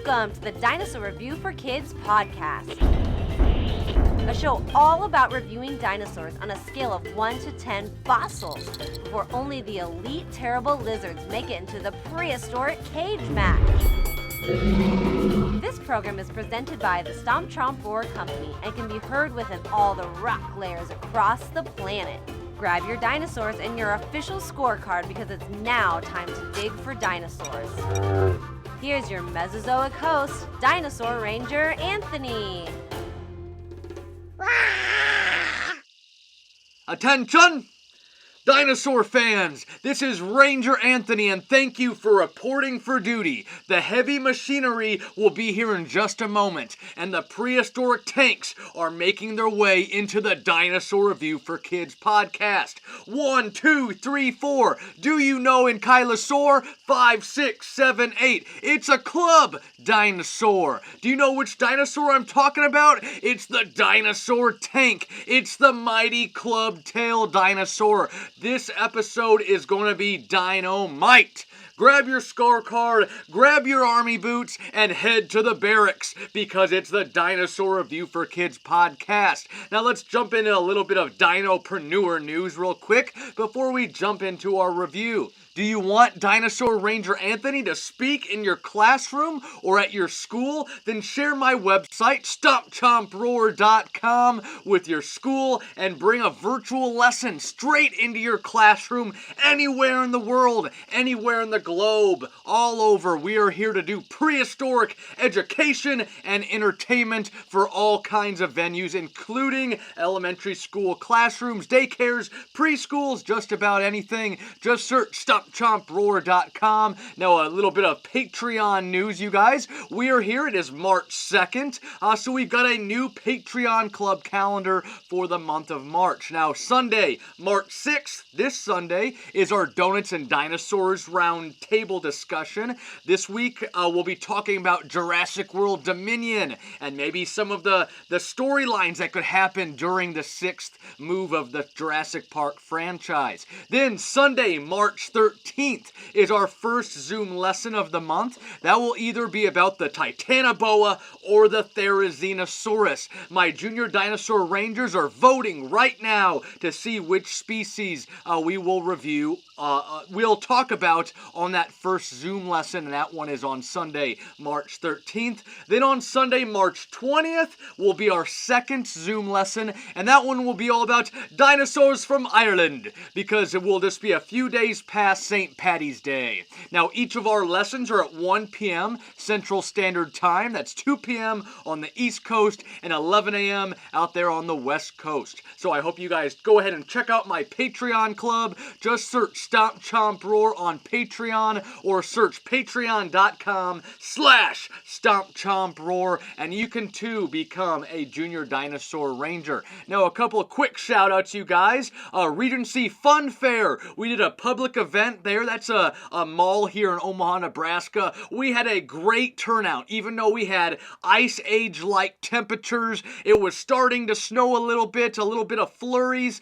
Welcome to the Dinosaur Review for Kids podcast, a show all about reviewing dinosaurs on a scale of 1 to 10 fossils before only the elite terrible lizards make it into the prehistoric cage match. This program is presented by the Stomp Chomp Roar Company and can be heard within all the rock layers across the planet. Grab your dinosaurs and your official scorecard because it's now time to dig for dinosaurs. Here's your Mesozoic host, Dinosaur Ranger Anthony. Attention! Dinosaur fans, this is Ranger Anthony and thank you for reporting for duty. The heavy machinery will be here in just a moment and the prehistoric tanks are making their way into the Dinosaur Review for Kids podcast. 1, 2, 3, 4. Do you know Ankylosaur? 5, 6, 7, 8. It's a club dinosaur. Do you know which dinosaur I'm talking about? It's the dinosaur tank. It's the mighty club-tailed dinosaur. This episode is going to be dynamite. Grab your scorecard, grab your army boots, and head to the barracks because it's the Dinosaur Review for Kids podcast. Now let's jump into a little bit of dinopreneur news real quick before we jump into our review. Do you want Dinosaur Ranger Anthony to speak in your classroom or at your school? Then share my website, stompchomproar.com, with your school and bring a virtual lesson straight into your classroom anywhere in the world, anywhere in the globe, all over. We are here to do prehistoric education and entertainment for all kinds of venues, including elementary school classrooms, daycares, preschools, just about anything. Just search StompChompRoar.com. Now, a little bit of Patreon news, you guys. We are here. It is March 2nd. So we've got a new Patreon club calendar for the month of March. Now, Sunday, March 6th, this Sunday, is our Donuts and Dinosaurs round table discussion. This week, we'll be talking about Jurassic World Dominion and maybe some of the storylines that could happen during the 6th move of the Jurassic Park franchise. Then, Sunday, March 13th, is our first Zoom lesson of the month. That will either be about the Titanoboa or the Therizinosaurus. My junior dinosaur rangers are voting right now to see which species we will review. We'll talk about on that first Zoom lesson, and that one is on Sunday, March 13th. Then on Sunday, March 20th, will be our second Zoom lesson, and that one will be all about dinosaurs from Ireland, because it will just be a few days past St. Paddy's Day. Now, each of our lessons are at 1 p.m. Central Standard Time. That's 2 p.m. on the East Coast and 11 a.m. out there on the West Coast. So I hope you guys go ahead and check out my Patreon club. Just search Stomp Chomp Roar on Patreon or search patreon.com/Stomp Chomp Roar and you can too become a junior dinosaur ranger. Now, a couple of quick shout outs, you guys. Regency Fun Fair. We did a public event there. That's a mall here in Omaha, Nebraska. We had a great turnout, even though we had ice age-like temperatures. It was starting to snow a little bit of flurries.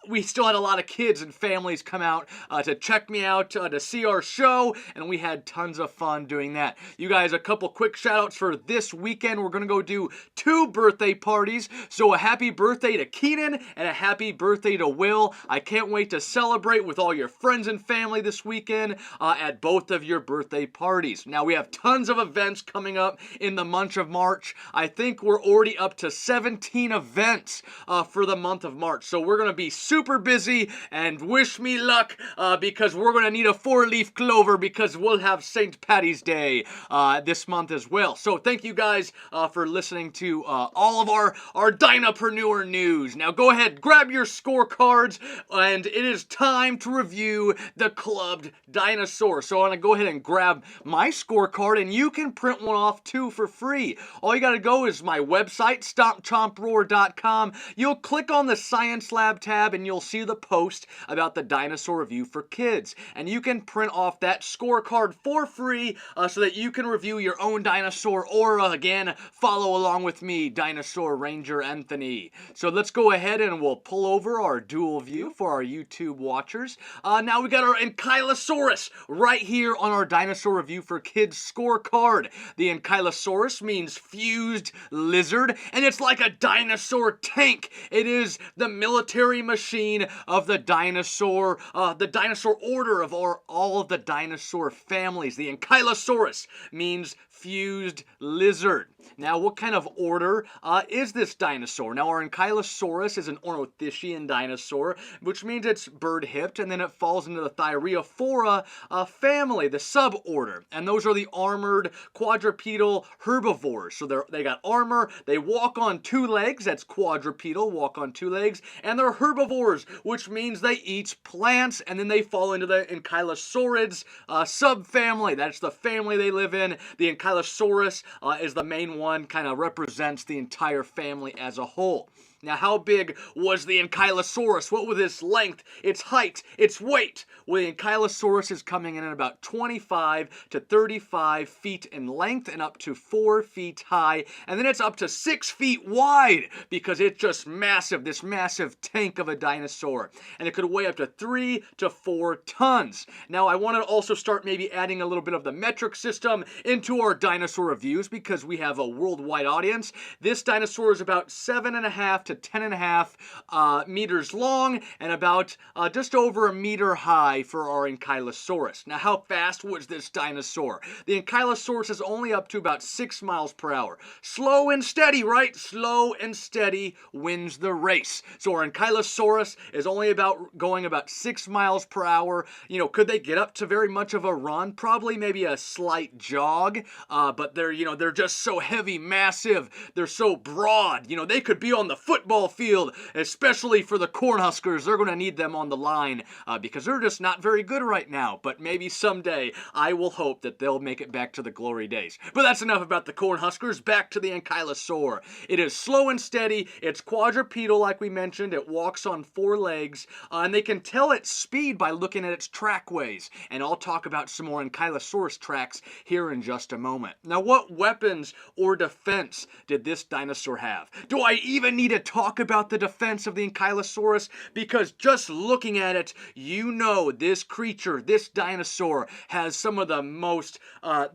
We still had a lot of kids and families come out to check me out, to see our show, and we had tons of fun doing that. You guys, a couple quick shout-outs for this weekend. We're going to go do 2 birthday parties, so a happy birthday to Keenan and a happy birthday to Will. I can't wait to celebrate with all your friends and family this weekend at both of your birthday parties. Now, we have tons of events coming up in the month of March. I think we're already up to 17 events for the month of March, so we're going to be super busy, and wish me luck because we're going to need a 4-leaf clover because we'll have St. Paddy's Day this month as well. So thank you guys for listening to all of our dinopreneur news. Now go ahead, grab your scorecards, and it is time to review the clubbed dinosaur. So I'm going to go ahead and grab my scorecard, and you can print one off too for free. All you got to go is my website, stompchomproar.com. You'll click on the Science Lab tab, and and you'll see the post about the Dinosaur Review for Kids. And you can print off that scorecard for free so that you can review your own dinosaur, or again, follow along with me, Dinosaur Ranger Anthony. So let's go ahead and we'll pull over our dual view for our YouTube watchers. Now we got our Ankylosaurus right here on our Dinosaur Review for Kids scorecard. The Ankylosaurus means fused lizard, and it's like a dinosaur tank. It is the military machine of the dinosaur order of all of the dinosaur families. The Ankylosaurus means fused lizard. Now, what kind of order is this dinosaur? Now, our Ankylosaurus is an ornithischian dinosaur, which means it's bird-hipped, and then it falls into the Thyreophora family, the suborder. And those are the armored quadrupedal herbivores. So they got armor, they walk on two legs, that's quadrupedal, walk on two legs, and they're herbivores, which means they eat plants, and then they fall into the Ankylosaurids subfamily. That's the family they live in. The Ankylosaurus is the main one, kind of represents the entire family as a whole. Now, how big was the Ankylosaurus? What was its length, its height, its weight? Well, the Ankylosaurus is coming in at about 25 to 35 feet in length and up to 4 feet high. And then it's up to 6 feet wide because it's just massive, this massive tank of a dinosaur. And it could weigh up to 3 to 4 tons. Now, I want to also start maybe adding a little bit of the metric system into our dinosaur reviews because we have a worldwide audience. This dinosaur is about 7.5 to 10.5 meters long and about just over a meter high for our Ankylosaurus. Now, how fast was this dinosaur? The Ankylosaurus is only up to about 6 miles per hour. Slow and steady, right? Slow and steady wins the race. So our Ankylosaurus is only going about 6 miles per hour. You know, could they get up to very much of a run? Probably maybe a slight jog, but they're just so heavy, massive. They're so broad. You know, they could be on the football field, especially for the Cornhuskers. They're going to need them on the line because they're just not very good right now. But maybe someday I will hope that they'll make it back to the glory days. But that's enough about the Cornhuskers. Back to the Ankylosaur. It is slow and steady. It's quadrupedal, like we mentioned. It walks on 4 legs, and they can tell its speed by looking at its trackways. And I'll talk about some more Ankylosaurus tracks here in just a moment. Now, what weapons or defense did this dinosaur have? Do I even need to talk about the defense of the Ankylosaurus? Because just looking at it, you know this creature, this dinosaur, has some of the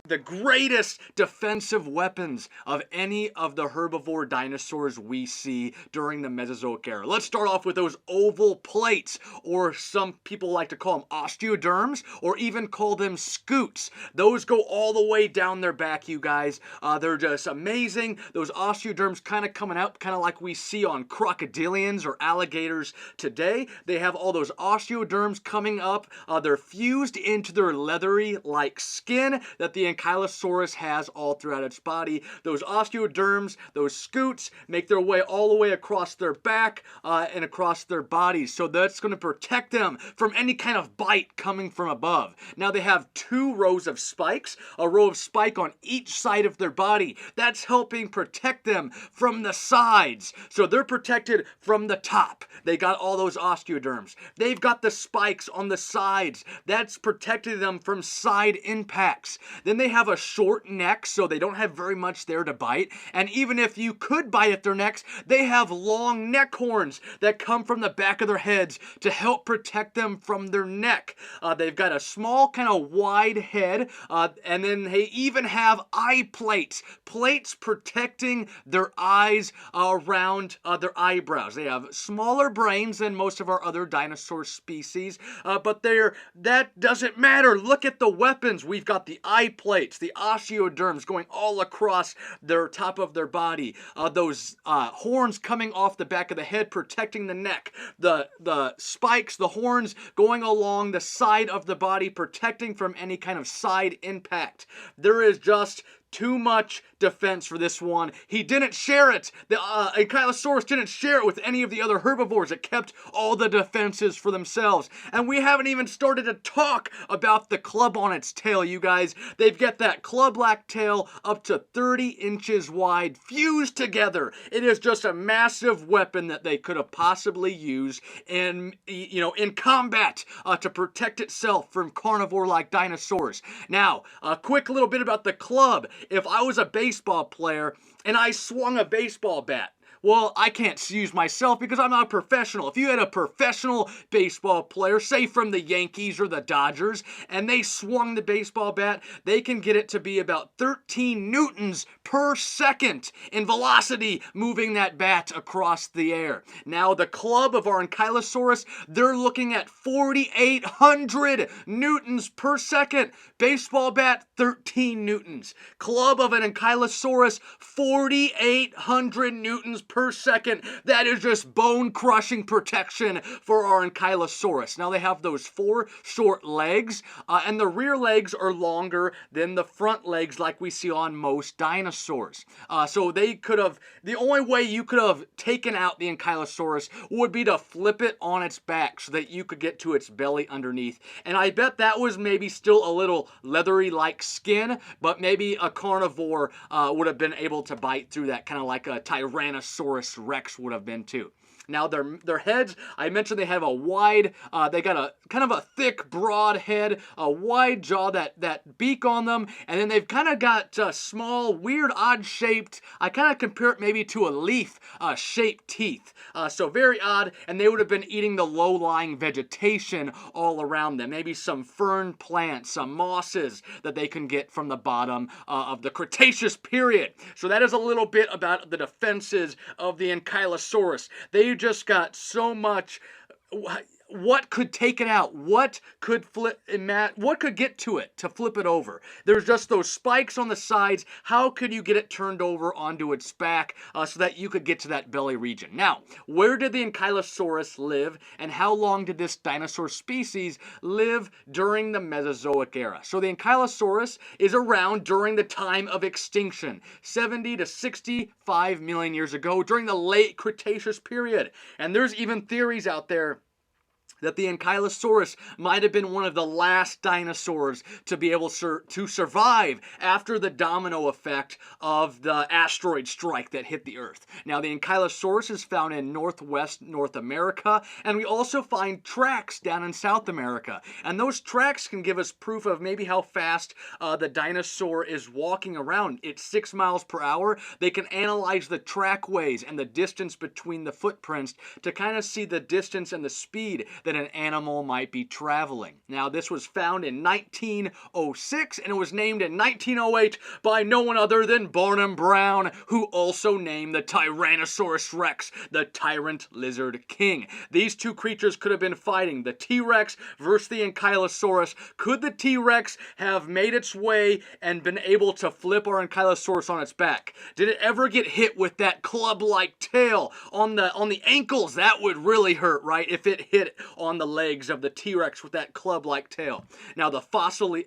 the greatest defensive weapons of any of the herbivore dinosaurs we see during the Mesozoic era. Let's start off with those oval plates, or some people like to call them osteoderms, or even call them scutes. Those go all the way down their back, you guys. They're just amazing. Those osteoderms kind of coming out, kind of like we see on crocodilians or alligators today. They have all those osteoderms coming up. They're fused into their leathery-like skin that the Ankylosaurus has all throughout its body. Those osteoderms, those scutes, make their way all the way across their back and across their bodies. So that's going to protect them from any kind of bite coming from above. Now they have 2 rows of spikes, a row of spike on each side of their body. That's helping protect them from the sides. So they're protected from the top. They got all those osteoderms. They've got the spikes on the sides. That's protecting them from side impacts. Then they have a short neck, so they don't have very much there to bite. And even if you could bite at their necks, they have long neck horns that come from the back of their heads to help protect them from their neck. They've got a small, kind of wide head, and then they even have eye plates. Plates protecting their eyes around their eyebrows. They have smaller brains than most of our other dinosaur species, but that doesn't matter. Look at the weapons. We've got the eye plates, the osteoderms going all across their top of their body, those horns coming off the back of the head protecting the neck, the spikes, the horns going along the side of the body protecting from any kind of side impact. There is just Too much defense for this one. He didn't share it. The Ankylosaurus didn't share it with any of the other herbivores. It kept all the defenses for themselves. And we haven't even started to talk about the club on its tail, you guys. They've got that club-like tail up to 30 inches wide, fused together. It is just a massive weapon that they could have possibly used in combat to protect itself from carnivore-like dinosaurs. Now, a quick little bit about the club. If I was a baseball player and I swung a baseball bat, well, I can't use myself because I'm not a professional. If you had a professional baseball player, say from the Yankees or the Dodgers, and they swung the baseball bat, they can get it to be about 13 newtons per second in velocity moving that bat across the air. Now, the club of our Ankylosaurus, they're looking at 4,800 newtons per second. Baseball bat, 13 newtons. Club of an Ankylosaurus, 4,800 newtons per second. That is just bone-crushing protection for our Ankylosaurus. Now, they have those 4 short legs, and the rear legs are longer than the front legs like we see on most dinosaurs. So they could have, the only way you could have taken out the Ankylosaurus would be to flip it on its back so that you could get to its belly underneath. And I bet that was maybe still a little leathery-like skin, but maybe a carnivore would have been able to bite through that, kind of like a Tyrannosaurus Rex would have been too. Now, their heads, I mentioned they have a wide, they got a kind of a thick, broad head, a wide jaw, that beak on them, and then they've kind of got small, weird, odd-shaped, I kind of compare it maybe to a leaf, shaped teeth. So very odd, and they would have been eating the low-lying vegetation all around them. Maybe some fern plants, some mosses that they can get from the bottom of the Cretaceous period. So that is a little bit about the defenses of the Ankylosaurus. They just got so much. What could take it out? What could what could get to it to flip it over? There's just those spikes on the sides. How could you get it turned over onto its back so that you could get to that belly region? Now, where did the Ankylosaurus live, and how long did this dinosaur species live during the Mesozoic era? So the Ankylosaurus is around during the time of extinction, 70 to 65 million years ago, during the late Cretaceous period. And there's even theories out there that the Ankylosaurus might have been one of the last dinosaurs to be able to survive after the domino effect of the asteroid strike that hit the Earth. Now, the Ankylosaurus is found in northwest North America, and we also find tracks down in South America. And those tracks can give us proof of maybe how fast the dinosaur is walking around. It's 6 miles per hour. They can analyze the trackways and the distance between the footprints to kind of see the distance and the speed that an animal might be traveling. Now, this was found in 1906, and it was named in 1908 by no one other than Barnum Brown, who also named the Tyrannosaurus Rex the Tyrant Lizard King. These two creatures could have been fighting, the T-Rex versus the Ankylosaurus. Could the T-Rex have made its way and been able to flip our Ankylosaurus on its back? Did it ever get hit with that club-like tail on the ankles? That would really hurt, right? If it hit on the legs of the T-Rex with that club-like tail. Now, the fossil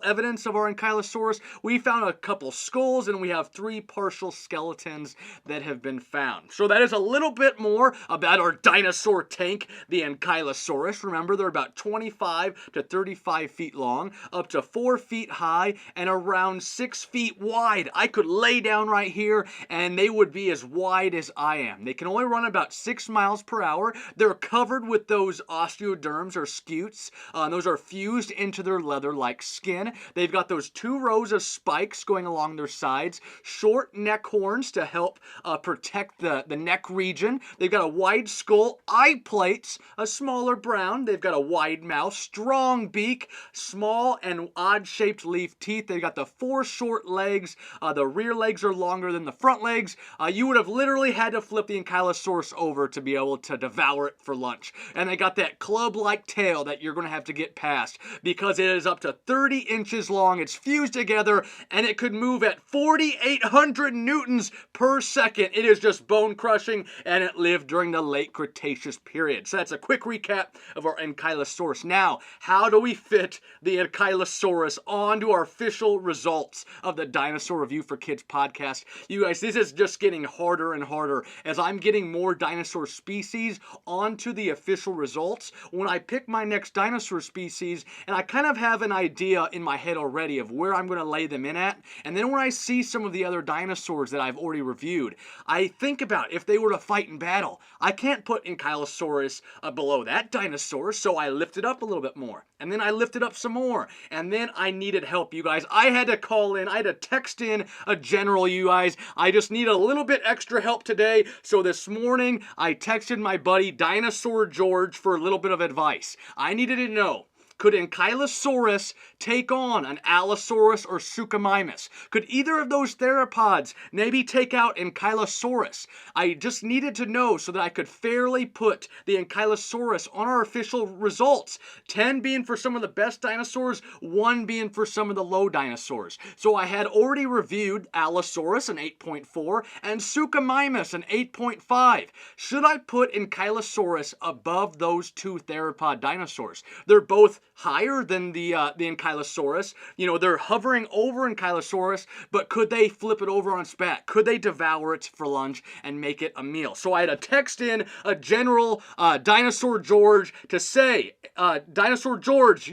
evidence of our Ankylosaurus, we found a couple skulls, and we have 3 partial skeletons that have been found. So that is a little bit more about our dinosaur tank, the Ankylosaurus. Remember, they're about 25 to 35 feet long, up to 4 feet high, and around 6 feet wide. I could lay down right here, and they would be as wide as I am. They can only run about 6 miles per hour. They're covered with those osteoderms or scutes. Those are fused into their leather-like skin. They've got those 2 rows of spikes going along their sides, short neck horns to help protect the neck region. They've got a wide skull, eye plates, a smaller brown. They've got a wide mouth, strong beak, small and odd-shaped leaf teeth. They've got the 4 short legs. The rear legs are longer than the front legs. You would have literally had to flip the Ankylosaurus over to be able to devour it for lunch. And they got that club-like tail that you're going to have to get past because it is up to 30 inches long. It's fused together, and it could move at 4,800 newtons per second. It is just bone crushing, and it lived during the late Cretaceous period. So that's a quick recap of our Ankylosaurus. Now, how do we fit the Ankylosaurus onto our official results of the Dinosaur Review for Kids podcast? You guys, this is just getting harder and harder as I'm getting more dinosaur species onto the official results. When I pick my next dinosaur species, and I kind of have an idea in my head already of where I'm going to lay them in at, and then when I see some of the other dinosaurs that I've already reviewed, I think about if they were to fight in battle. I can't put Ankylosaurus below that dinosaur, so I lift it up a little bit more. And then I lifted up some more. And then I needed help, you guys. I had to call in. I had to text in a general, you guys. I just need a little bit extra help today. So this morning, I texted my buddy Dinosaur George for a little bit of advice. I needed to know, could Ankylosaurus take on an Allosaurus or Suchomimus? Could either of those theropods maybe take out Ankylosaurus? I just needed to know so that I could fairly put the Ankylosaurus on our official results. 10 being for some of the best dinosaurs, 1 being for some of the low dinosaurs. So I had already reviewed Allosaurus, an 8.4, and Suchomimus, an 8.5. Should I put Ankylosaurus above those two theropod dinosaurs? They're both higher than the Ankylosaurus. You know, they're hovering over Ankylosaurus, but could they flip it over on its back? Could they devour it for lunch and make it a meal? So I had to text in a general, Dinosaur George, to say, Dinosaur George,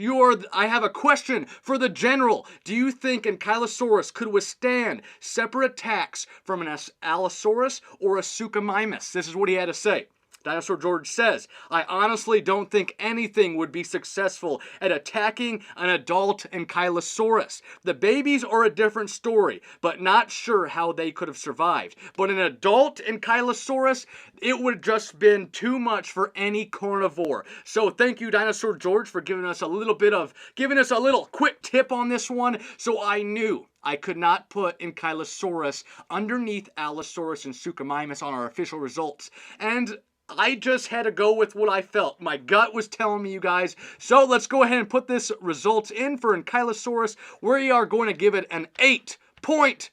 I have a question for the general. Do you think Ankylosaurus could withstand separate attacks from an Allosaurus or a Suchomimus? This is what he had to say. Dinosaur George says, I honestly don't think anything would be successful at attacking an adult Ankylosaurus. The babies are a different story, but not sure how they could have survived. But an adult Ankylosaurus, it would have just been too much for any carnivore. So thank you, Dinosaur George, for giving us a little quick tip on this one. So I knew I could not put Ankylosaurus underneath Allosaurus and Suchomimus on our official results. And I just had to go with what I felt. My gut was telling me, you guys. So let's go ahead and put this results in for Ankylosaurus. We are going to give it an 8.9.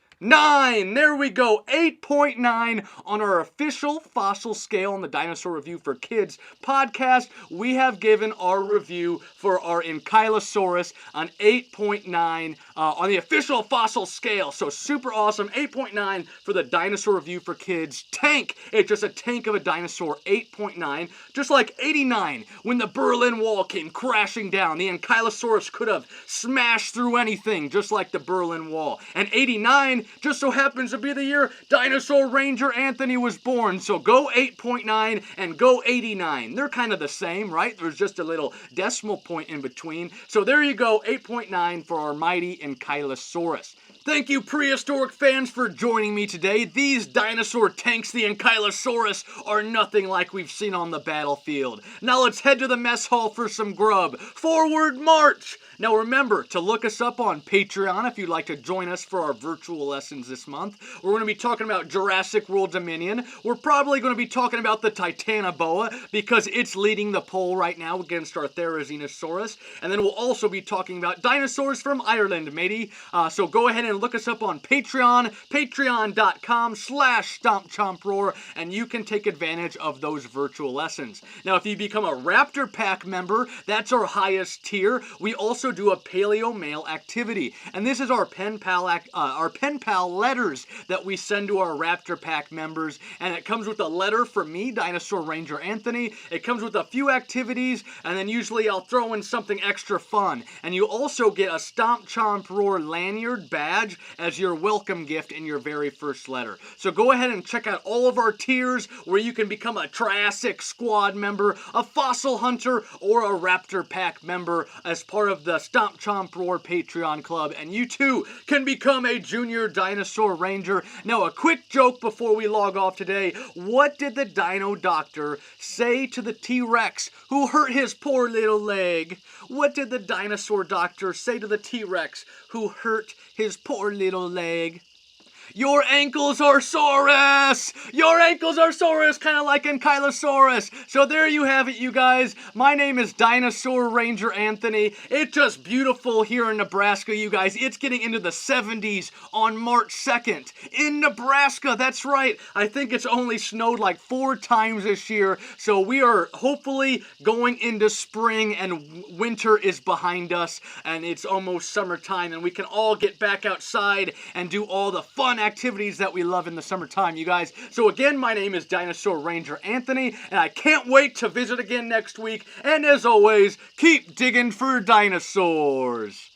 There we go, 8.9 on our official fossil scale on the Dinosaur Review for Kids podcast. We have given our review for our Ankylosaurus an 8.9 on the official fossil scale. So super awesome, 8.9 for the Dinosaur Review for Kids tank. It's just a tank of a dinosaur, 8.9. Just like 89, when the Berlin Wall came crashing down, the Ankylosaurus could have smashed through anything, just like the Berlin Wall. And 89 just so happens to be the year Dinosaur Ranger Anthony was born. So go 8.9 and go 89. They're kind of the same, right? There's just a little decimal point in between. So there you go, 8.9 for our mighty Ankylosaurus. Thank you, prehistoric fans, for joining me today. These dinosaur tanks, the Ankylosaurus, are nothing like we've seen on the battlefield. Now let's head to the mess hall for some grub. Forward march! Now remember to look us up on Patreon if you'd like to join us for our virtual lessons this month. We're going to be talking about Jurassic World Dominion. We're probably going to be talking about the Titanoboa because it's leading the poll right now against our Therizinosaurus. And then we'll also be talking about dinosaurs from Ireland, matey. So go ahead and look us up on Patreon, patreon.com/StompChompRoar, and you can take advantage of those virtual lessons. Now, if you become a Raptor Pack member, that's our highest tier. We also do a Paleo Mail activity, and this is our pen pal letters that we send to our Raptor Pack members, and it comes with a letter from me, Dinosaur Ranger Anthony. It comes with a few activities, and then usually I'll throw in something extra fun. And you also get a Stomp Chomp Roar lanyard badge as your welcome gift in your very first letter. So go ahead and check out all of our tiers where you can become a Triassic Squad member, a Fossil Hunter, or a Raptor Pack member as part of the Stomp Chomp Roar Patreon Club, and you too can become a Junior Dinosaur Ranger. Now, a quick joke before we log off today. What did the Dino Doctor say to the T-Rex who hurt his poor little leg? What did the Dinosaur Doctor say to the T-Rex who hurt his poor little leg? Your ankles are saurus! Your ankles are saurus, kind of like Ankylosaurus. So there you have it, you guys. My name is Dinosaur Ranger Anthony. It's just beautiful here in Nebraska, you guys. It's getting into the 70s on March 2nd in Nebraska. That's right. I think it's only snowed like 4 times this year. So we are hopefully going into spring and winter is behind us and it's almost summertime and we can all get back outside and do all the fun activities that we love in the summertime, you guys. So again, my name is Dinosaur Ranger Anthony, and I can't wait to visit again next week. And as always, keep digging for dinosaurs.